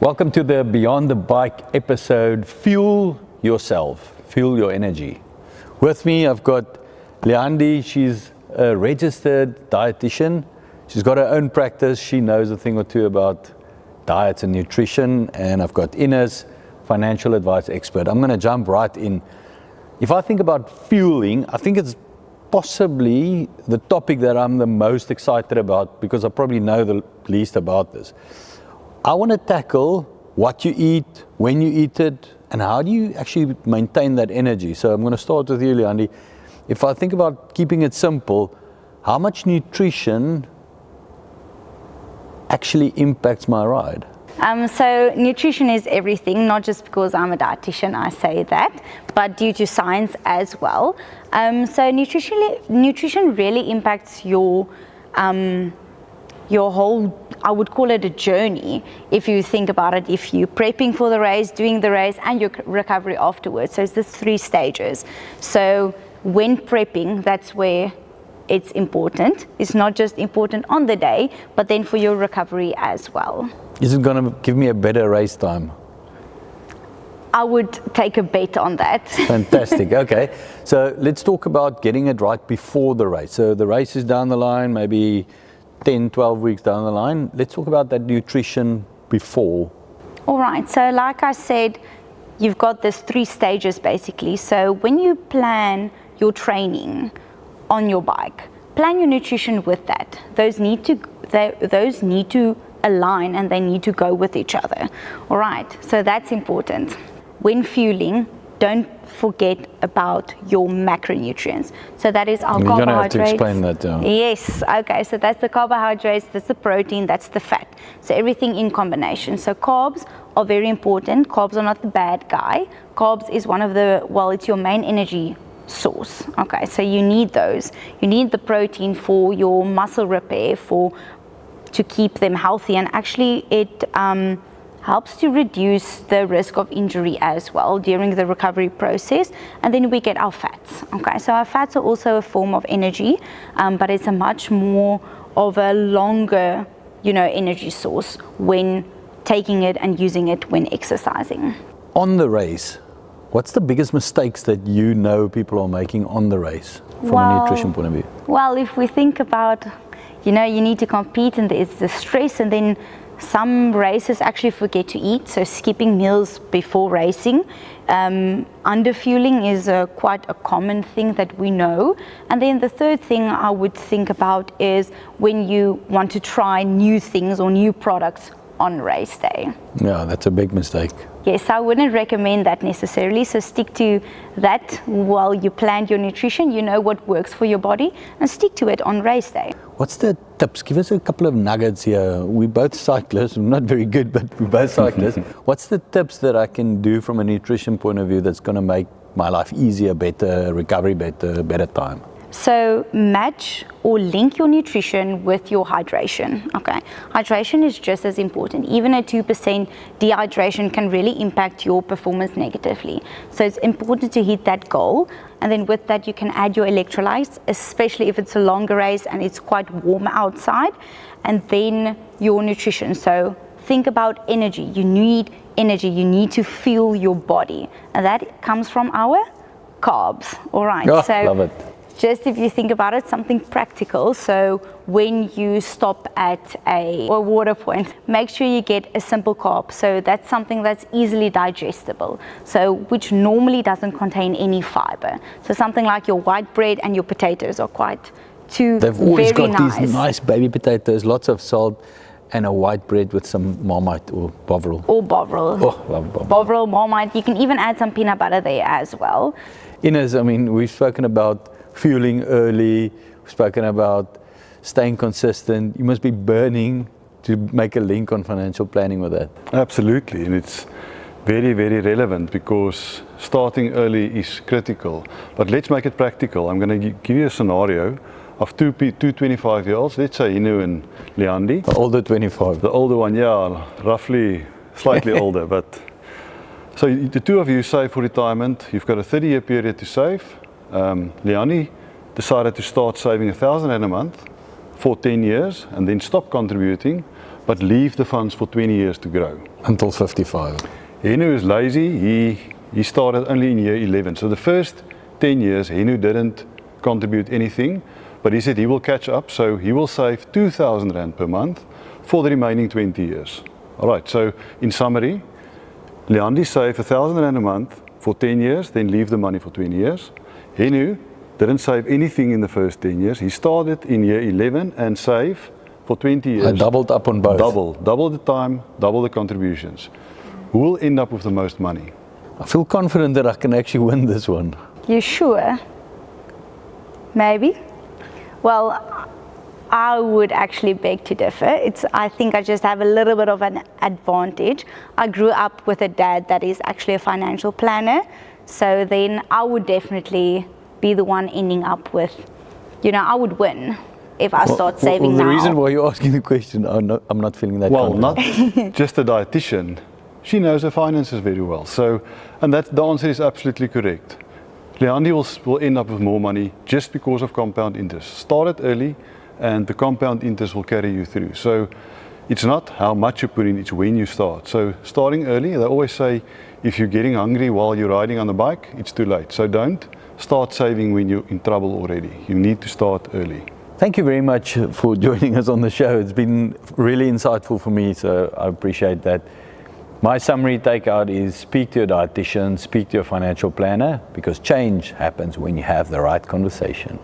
Welcome to the Beyond the Bike episode, Fuel Yourself, Fuel Your Energy. With me, I've got Liandi. She's a registered dietitian. She's got her own practice. She knows a thing or two about diets and nutrition. And I've got Ines, financial advice expert. I'm going to jump right in. If I think about fueling, I think it's possibly the topic that I'm the most excited about because I probably know the least about this. I want to tackle what you eat, when you eat it, and how do you actually maintain that energy. So I'm going to start with you, Liandi. If I think about keeping it simple, how much nutrition actually impacts my ride? So nutrition is everything, not just because I'm a dietitian, I say that, but due to science as well. So nutrition really impacts your whole, I would call it a journey, if you think about it, if you're prepping for the race, doing the race, and your recovery afterwards. So it's the 3 stages. So when prepping, that's where it's important. It's not just important on the day, but then for your recovery as well. Is it going to give me a better race time? I would take a bet on that. Fantastic. Okay. So let's talk about getting it right before the race. So the race is down the line, maybe 10, 12 weeks down the line. Let's talk about that nutrition before. All right. So like I said, you've got this 3 stages basically. So when you plan your training on your bike, plan your nutrition with that. Those need to align and they need to go with each other. All right. So that's important. When fueling, don't forget about your macronutrients. So that is our carbohydrates. You're going to have to explain that. Yeah. Yes, okay, so that's the carbohydrates, that's the protein, that's the fat. So everything in combination. So carbs are very important. Carbs are not the bad guy. Carbs is one of the, well, it's your main energy source. Okay, so you need those. You need the protein for your muscle repair, to keep them healthy, and actually it helps to reduce the risk of injury as well during the recovery process. And then we get our fats. Okay, so our fats are also a form of energy, but it's a much more of a longer, energy source when taking it and using it when exercising. On the race, what's the biggest mistakes that people are making on the race from a nutrition point of view? Well, if we think about, you need to compete and there's the stress, and then some races actually forget to eat, so skipping meals before racing. Underfueling is quite a common thing that we know. And then the third thing I would think about is when you want to try new things or new products on race day. Yeah, that's a big mistake. Yes, I wouldn't recommend that necessarily. So stick to that while you plan your nutrition. You know what works for your body, and stick to it on race day. What's the tips? Give us a couple of nuggets here. We're both cyclists. We're not very good, but we're both cyclists. What's the tips that I can do from a nutrition point of view that's going to make my life easier, better, recovery better time? So match or link your nutrition with your hydration. Okay, hydration is just as important. Even a 2% dehydration can really impact your performance negatively. So it's important to hit that goal. And then with that, you can add your electrolytes, especially if it's a longer race and it's quite warm outside. And then your nutrition. So think about energy. You need energy. You need to fuel your body. And that comes from our carbs. All right. Oh, love it. Just if you think about it, something practical. So when you stop at a water point, make sure you get a simple carb. So that's something that's easily digestible. So which normally doesn't contain any fiber. So something like your white bread and your potatoes are quite They've always got these nice baby potatoes, lots of salt, and a white bread with some Marmite or Bovril. Or Bovril. Oh, love Bovril. Bovril, Marmite. You can even add some peanut butter there as well. Ines, we've spoken about fueling early, we've spoken about staying consistent. You must be burning to make a link on financial planning with that. Absolutely, and it's very, very relevant because starting early is critical. But let's make it practical. I'm going to give you a scenario of two 25-year-olds, let's say Inu and Liandi. The older 25. The older one, yeah, roughly, slightly older. But so the two of you save for retirement. You've got a 30-year period to save. Liandi decided to start saving 1,000 rand a month for 10 years and then stop contributing. but leave the funds for 20 years to grow. Until 55. Henu is lazy. He started only in year 11. So the first 10 years, Henu didn't contribute anything, but he said he will catch up. So he will save 2,000 Rand per month for the remaining 20 years. All right, so in summary, Liandi saved 1,000 Rand a month for 10 years, then leave the money for 20 years. Henu didn't save anything in the first 10 years. He started in year 11 and saved for 20 years. I doubled up on both. Double the time, double the contributions. Who will end up with the most money? I feel confident that I can actually win this one. You sure? Maybe. Well, I would actually beg to differ. I think I just have a little bit of an advantage. I grew up with a dad that is actually a financial planner, so then I would definitely be the one ending up with, I would win if I start saving the now. reason why you're asking the question, I'm not feeling that Well, confident. not just a dietitian. She knows her finances very well. So, and the answer is absolutely correct. Liandi will end up with more money just because of compound interest. Start it early, and the compound interest will carry you through. So it's not how much you put in, it's when you start. So starting early, they always say, if you're getting hungry while you're riding on the bike, it's too late. So don't start saving when you're in trouble already. You need to start early. Thank you very much for joining us on the show. It's been really insightful for me, so I appreciate that. My summary takeout is speak to your dietitian, speak to your financial planner, because change happens when you have the right conversation.